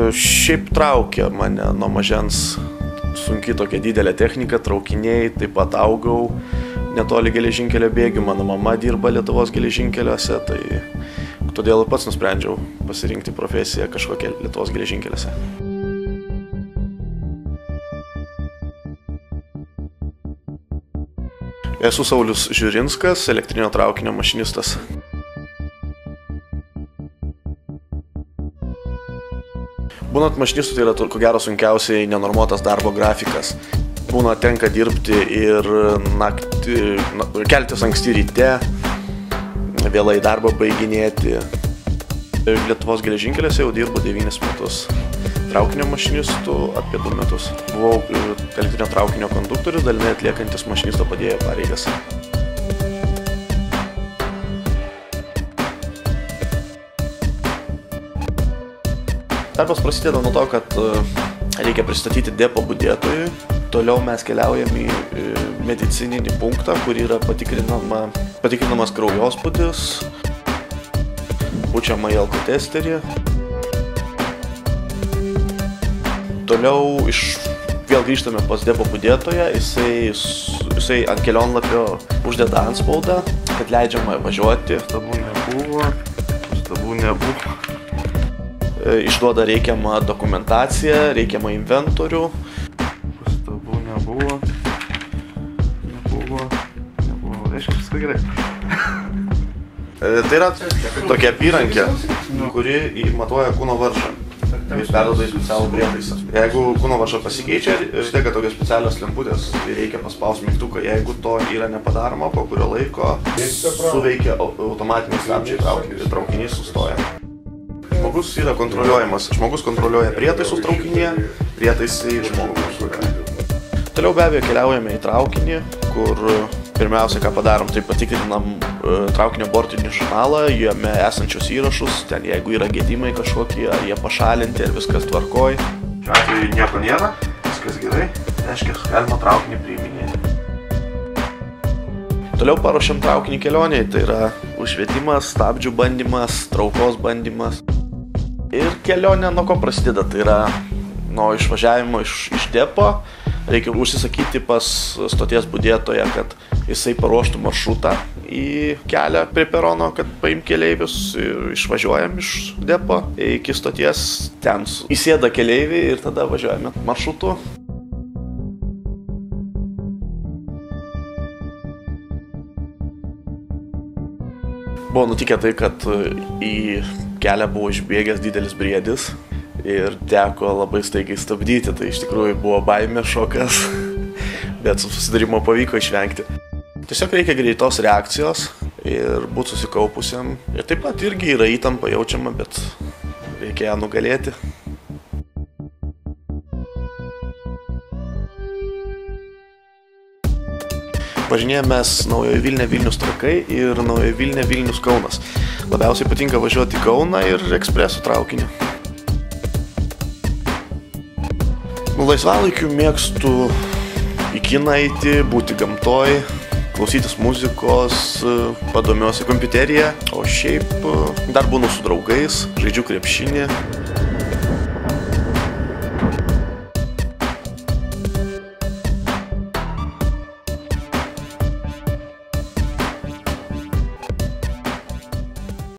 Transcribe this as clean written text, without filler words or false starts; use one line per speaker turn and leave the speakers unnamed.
Šiaip traukė mane nuo mažens sunkiai tokia didelė technika, traukiniai, taip pat augau netoli geležinkelio bėgių, mano mama dirba Lietuvos geležinkeliuose, tai todėl pats nusprendžiau pasirinkti profesiją kažkokią Lietuvos geležinkeliuose. Esu Saulius Žiurinskas, elektrinio traukinio mašinistas. Būnant mašinistu tai yra ko gero sunkiausiai nenormuotas darbo grafikas. Būna tenka dirbti ir naktį, keltis anksti ryte, vėlai darbą baiginėti. Lietuvos geležinkeliuose jau dirbu 9 metus. Traukinio mašinistu apie 2 metus. Buvau elektrinio traukinio konduktorius, dalinai atliekantis mašinisto padėjėjo pareigas. Darbas prasideda nuo to, kad reikia pristatyti depo budėtojui. Toliau mes keliaujam į medicininį punktą, kur yra patikrinamas kraujospūdis, pučiama į alkotesterį. Toliau vėl grįžtame pas depo budėtoją, jisai ant kelionlapio uždeda antspaudą, kad leidžiama važiuoti. Stabų nebuvo. Išduoda reikiamą dokumentaciją, reikiamą inventorių. Pastabų nebuvo. Reiškia, viską gerai. Tai yra tokia apyrankė, kuri matuoja kūno varžą. Jis perduoda į specialų prietaisą. Jeigu kūno varža pasikeičia, kad tokios specialios lemputės, tai reikia paspausti mygtuką. Jeigu to yra nepadaroma, po kurio laiko suveikia automatiniai stabdžiai, traukinys sustoja. Žmogus yra kontroliuojamas. Žmogus kontroliuoja prietaisus traukinyje, prietaisai žmogų kontroliuoja. Toliau be abejo keliaujame į traukinį, kur pirmiausia, ką padarom, tai patikrinam traukinio bortinį žurnalą, jame esančius įrašus, ten jeigu yra gedimai kažkokie, ar jie pašalinti, ar viskas tvarkoj. Šiuo atveju nieko nėra, viskas gerai, reiškia, galima traukinį priiminėti. Toliau paruošiam traukinį kelioniai, tai yra užvedimas, stabdžių bandymas, traukos bandymas. Ir kelionė nuo ko prasideda, tai yra nuo išvažiavimo iš depo. Reikia užsisakyti pas stoties budėtoją, kad jisai paruoštų maršrutą į kelią prie perono, kad paim keleivius. Išvažiuojam iš depo iki stoties, ten įsėda keleiviai ir tada važiuojame maršrutu. Buvo nutikę tai, kad į kelią buvo išbėgęs didelis briedis ir teko labai staigiai stabdyti, tai iš tikrųjų buvo baimė, šokas, bet susidarimo pavyko išvengti. Tiesiog reikia greitos reakcijos ir būti susikaupusiam. Ir taip pat irgi yra įtampa jaučiama, bet reikia ją nugalėti. Važinėjomės Naujoji Vilnia Vilnius Trakai ir Naujoji Vilnia Vilnius Kaunas. Labiausiai patinka važiuoti į Kauną ir ekspresų traukiniu. Laisvalaikiu mėgstu į kiną eiti, būti gamtoj, klausytis muzikos, padomiuosi kompiuteriją, o šiaip dar būnu su draugais, žaidžiu krepšinį.